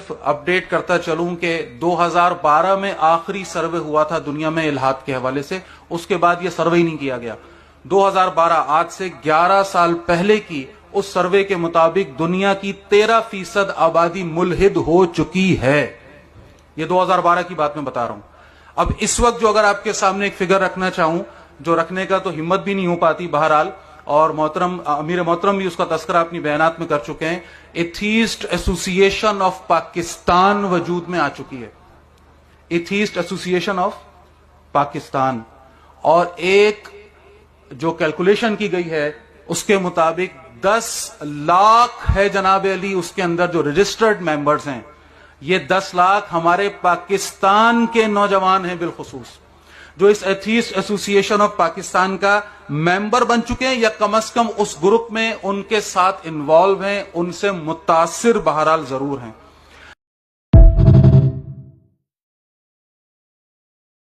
Update करता चलूं कि 2012 में आखिरी सर्वे हुआ था दुनिया में इल्हाद के हवाले से, उसके बाद यह सर्वे ही नहीं किया गया। 2012 आज से 11 साल पहले की उस सर्वे के मुताबिक दुनिया की 13% आबादी मुल्हिद हो चुकी है। यह 2012 की बात मैं बता रहा हूं। अब इस वक्त जो अगर आपके सामने एक फिगर रखना चाहूं, जो रखने का तो हिम्मत भी नहीं हो पाती बहरहाल, और मोहतरम अमीर मोहतरम भी उसका तस्करा अपनी बयानात में कर चुके हैं। एथीस्ट एसोसिएशन ऑफ पाकिस्तान वजूद में आ चुकी है, एथीस्ट एसोसिएशन ऑफ पाकिस्तान, और एक जो कैलकुलेशन की गई है उसके मुताबिक 10 लाख है जनाब अली, उसके अंदर जो रजिस्टर्ड मेंबर्स हैं, ये 10 लाख हमारे पाकिस्तान के नौजवान हैं बिलखुसूस, जो इस एथीस्ट एसोसिएशन ऑफ पाकिस्तान का मेंबर बन चुके हैं या कम से कम उस ग्रुप में उनके साथ इन्वॉल्व हैं, उनसे मुतासिर बहरहाल जरूर हैं।